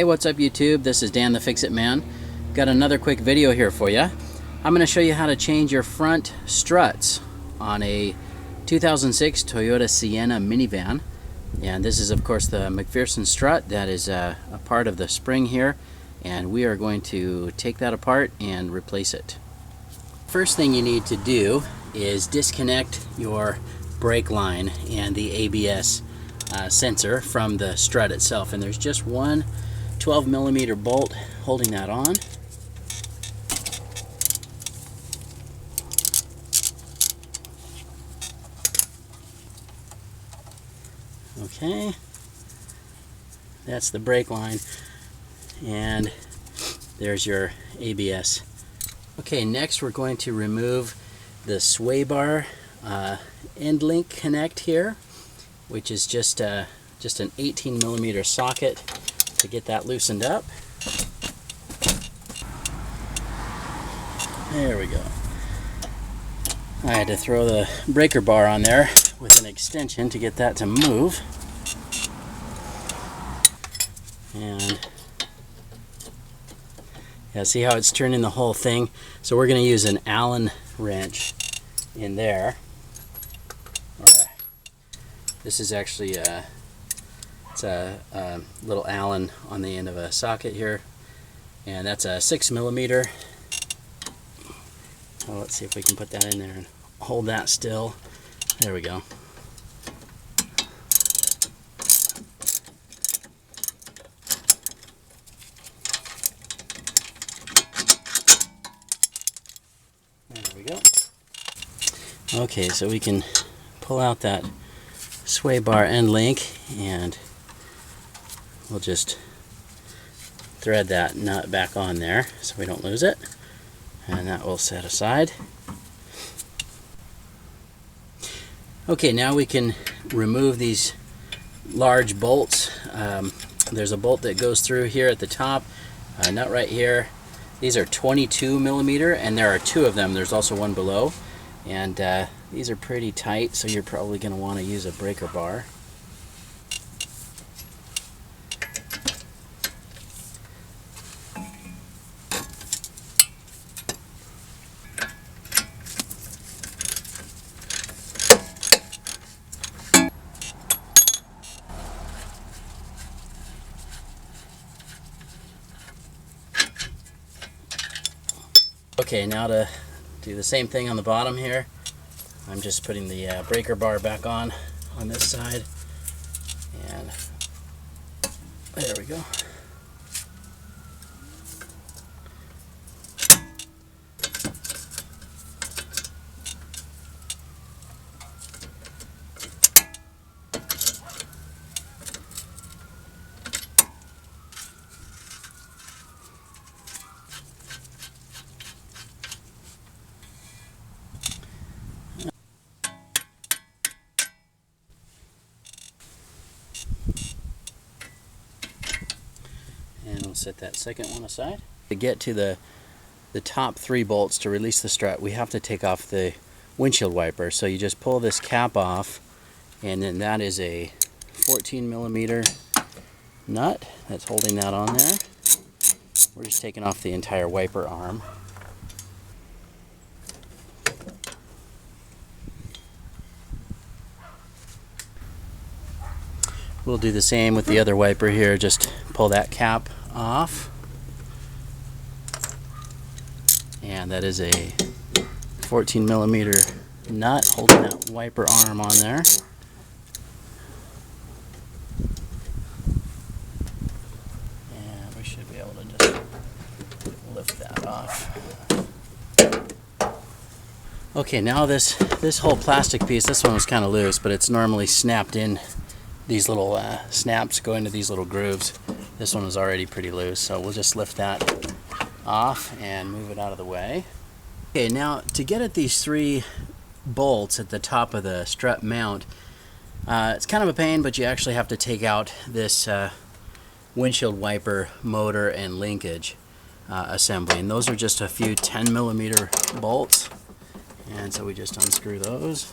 Hey, what's up YouTube? This is Dan the Fix-It Man. Got another quick video here for you. I'm going to show you how to change your front struts on a 2006 Toyota Sienna minivan. And this is of course the McPherson strut that is a part of the spring here, and we are going to take that apart and replace it. First thing you need to do is disconnect your brake line and the ABS sensor from the strut itself, and there's just one 12mm bolt holding that on. Okay, that's the brake line, and there's your ABS. Okay, next we're going to remove the sway bar end link connect here, which is just an 18mm socket to get that loosened up. There we go. I had to throw the breaker bar on there with an extension to get that to move. And yeah, see how it's turning the whole thing? So we're going to use an Allen wrench in there. This is actually it's a little Allen on the end of a socket here, and that's a 6mm. So let's see if we can put that in there and hold that still. There we go. There we go. Okay, so we can pull out that sway bar end link, and we'll just thread that nut back on there so we don't lose it, and that will set aside. Okay, now we can remove these large bolts. There's a bolt that goes through here at the top, nut right here. These are 22mm, and there are two of them. There's also one below, and these are pretty tight, so you're probably going to want to use a breaker bar. Okay, now to do the same thing on the bottom here, I'm just putting the breaker bar back on this side, and there we go. And we'll set that second one aside. To get to the top 3 bolts to release the strut, we have to take off the windshield wiper. So you just pull this cap off, and then that is a 14mm nut that's holding that on there. We're just taking off the entire wiper arm. We'll do the same with the other wiper here, just pull that cap off. And that is a 14mm nut holding that wiper arm on there. And we should be able to just lift that off. Okay, now this whole plastic piece, this one was kind of loose, but it's normally snapped in. These little snaps go into these little grooves. This one was already pretty loose, so we'll just lift that off and move it out of the way. Okay, now to get at these 3 bolts at the top of the strut mount, it's kind of a pain, but you actually have to take out this windshield wiper motor and linkage assembly, and those are just a few 10mm bolts, and so we just unscrew those.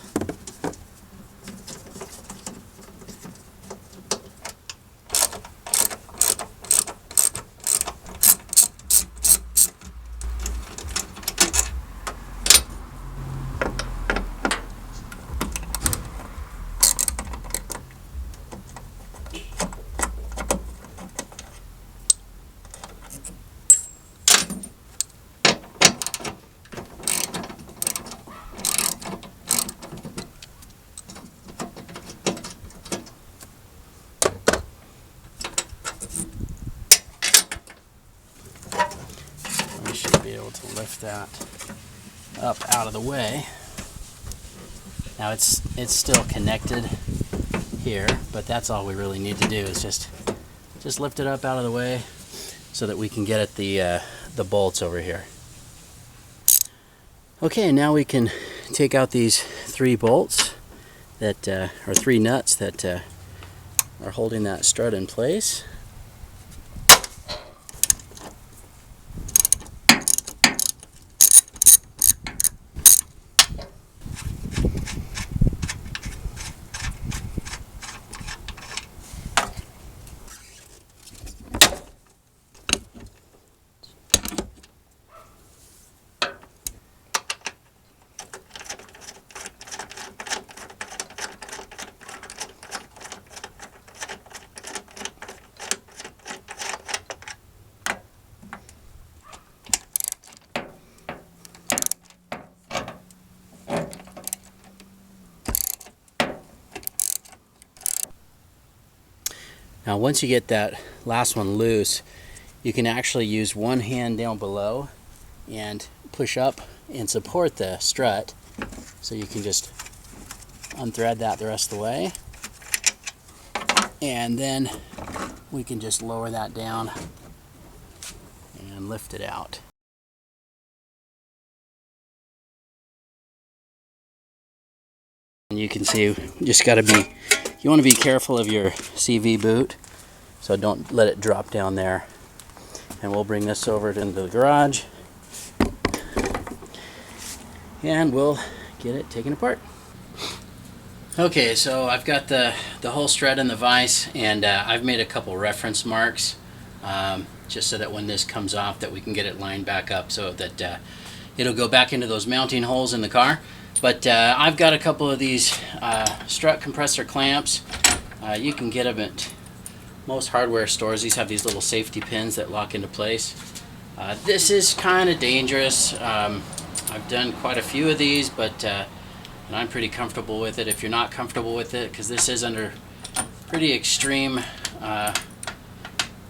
lift that up out of the way. Now it's still connected here, but that's all we really need to do is just lift it up out of the way so that we can get at the bolts over here. Okay, now we can take out these 3 bolts that or 3 nuts that are holding that strut in place. Now once you get that last one loose, you can actually use one hand down below and push up and support the strut. So you can just unthread that the rest of the way. And then we can just lower that down and lift it out. And you can see, you want to be careful of your CV boot, so don't let it drop down there. And we'll bring this over into the garage and we'll get it taken apart. Okay, so I've got the whole strut in the vise, and I've made a couple reference marks just so that when this comes off that we can get it lined back up so that it'll go back into those mounting holes in the car. But I've got a couple of these strut compressor clamps. You can get them at most hardware stores. These have these little safety pins that lock into place. This is kind of dangerous. I've done quite a few of these, but and I'm pretty comfortable with it. If you're not comfortable with it, because this is under pretty extreme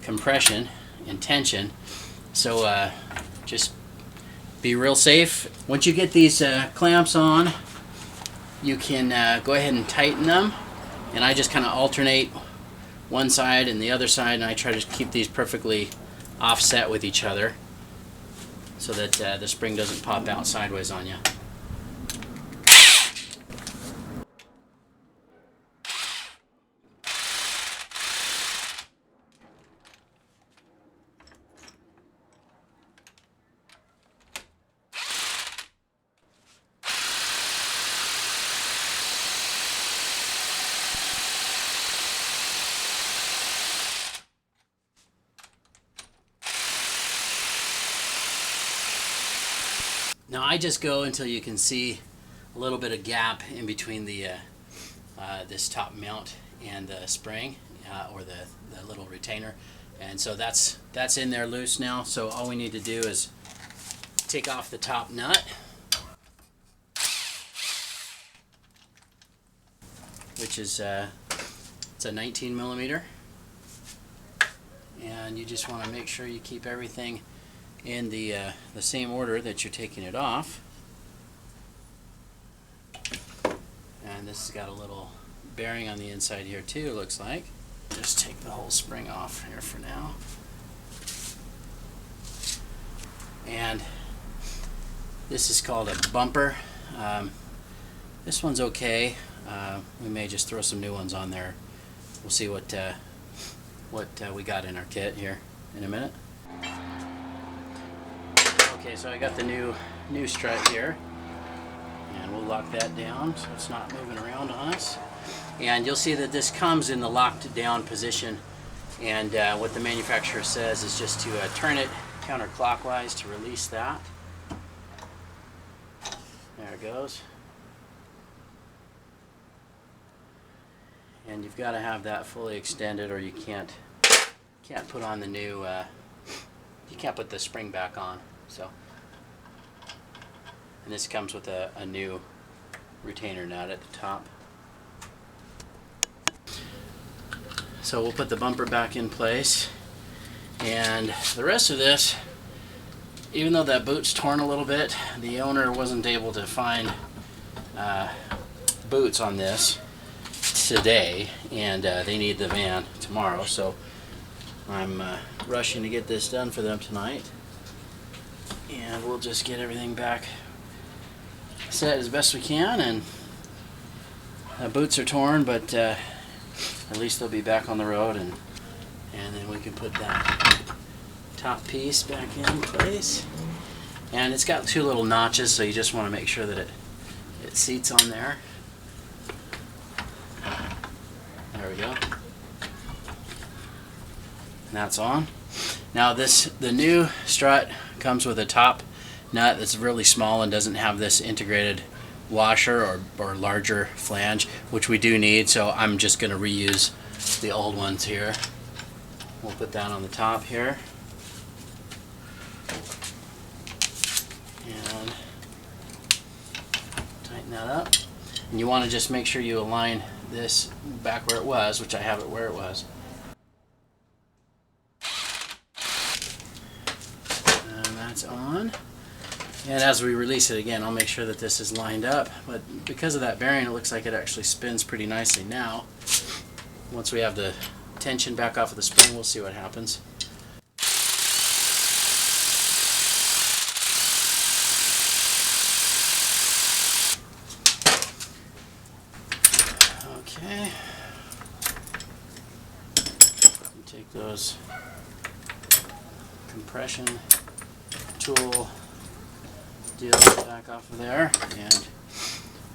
compression and tension, so just be real safe. Once you get these clamps on, you can go ahead and tighten them, and I just kind of alternate one side and the other side, and I try to keep these perfectly offset with each other so that the spring doesn't pop out sideways on you. Now I just go until you can see a little bit of gap in between the this top mount and the spring or the little retainer, and so that's in there loose now. So all we need to do is take off the top nut, which is it's a 19 millimeter, and you just want to make sure you keep everything in the same order that you're taking it off. And this has got a little bearing on the inside here too, looks like. Just take the whole spring off here for now. And this is called a bumper. This one's okay. We may just throw some new ones on there. We'll see what we got in our kit here in a minute. Okay, so I got the new strut here, and we'll lock that down so it's not moving around on us. And you'll see that this comes in the locked down position, and what the manufacturer says is just to turn it counterclockwise to release that. There it goes. And you've got to have that fully extended, or you can't put on the new you can't put the spring back on. So, and this comes with a new retainer nut at the top. So we'll put the bumper back in place, and the rest of this even though that boot's torn a little bit, the owner wasn't able to find boots on this today, and they need the van tomorrow, so I'm rushing to get this done for them tonight, and we'll just get everything back set as best we can. And boots are torn, but at least they'll be back on the road, and then we can put that top piece back in place. And it's got two little notches, so you just want to make sure that it seats on there. There we go. And that's on. Now the new strut comes with a top nut that's really small and doesn't have this integrated washer or larger flange, which we do need, so I'm just going to reuse the old ones here. We'll put that on the top here. And tighten that up. And you want to just make sure you align this back where it was, which I have it where it was. And that's on. And as we release it again, I'll make sure that this is lined up. But because of that bearing, it looks like it actually spins pretty nicely now. Once we have the tension back off of the spring, we'll see what happens. Okay. Take those compression tool deals back off of there, and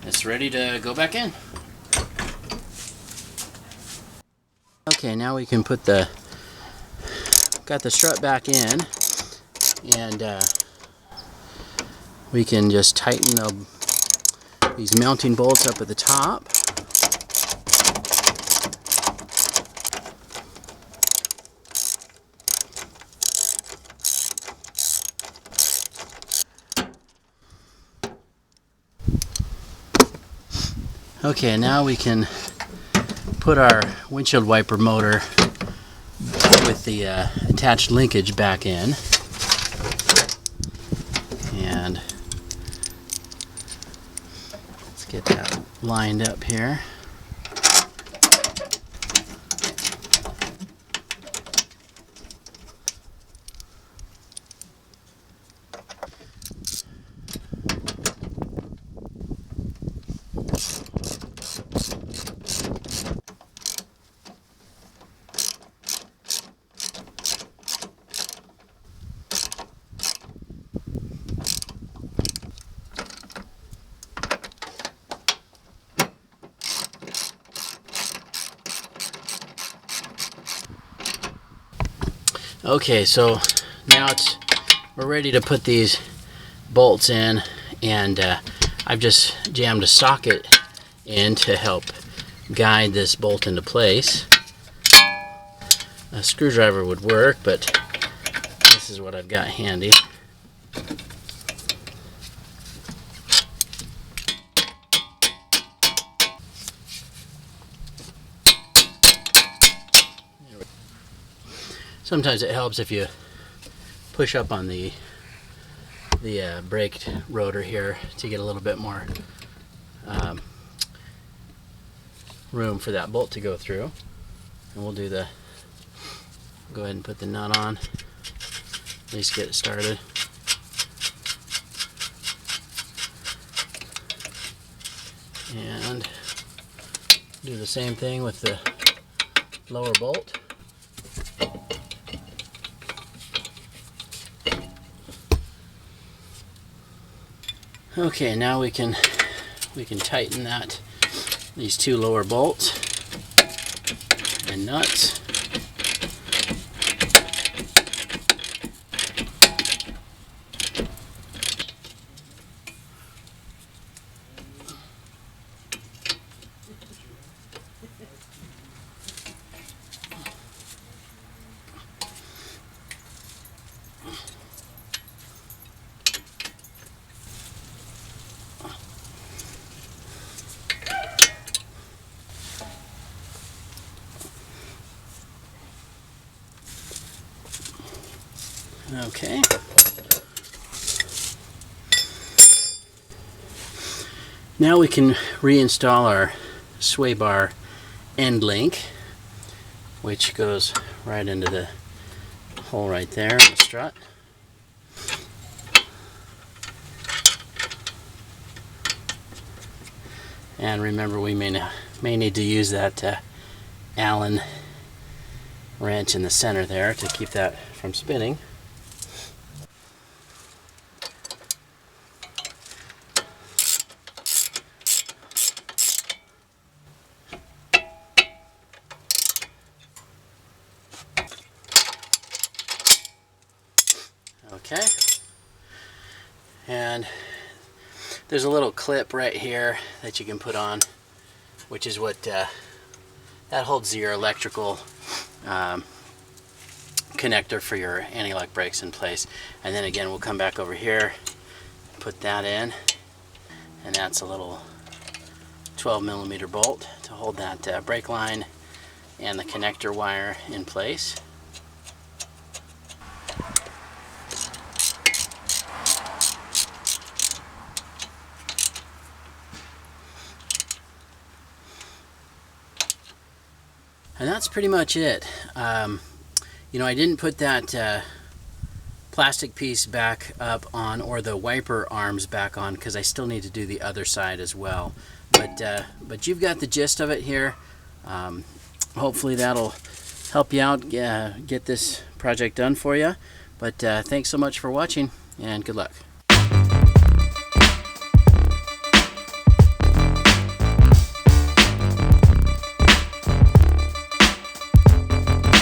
it's ready to go back in. Okay, now we can put got the strut back in, and we can just tighten these mounting bolts up at the top. Okay, now we can put our windshield wiper motor with the attached linkage back in, and let's get that lined up here. Okay, so now we're ready to put these bolts in, and I've just jammed a socket in to help guide this bolt into place. A screwdriver would work, but this is what I've got handy. Sometimes it helps if you push up on the braked rotor here to get a little bit more room for that bolt to go through. And we'll go ahead and put the nut on, at least get it started. And do the same thing with the lower bolt. Okay, now we can tighten these two lower bolts and nuts. Okay, Now we can reinstall our sway bar end link, which goes right into the hole right there in the strut. And remember, we may need to use that Allen wrench in the center there to keep that from spinning. Okay, and there's a little clip right here that you can put on, which is what that holds your electrical connector for your anti-lock brakes in place. And then again, we'll come back over here, put that in, and that's a little 12mm bolt to hold that brake line and the connector wire in place. And that's pretty much it. You know, I didn't put that plastic piece back up on, or the wiper arms back on, because I still need to do the other side as well. But you've got the gist of it here. Hopefully that'll help you out, get this project done for you. But thanks so much for watching, and good luck.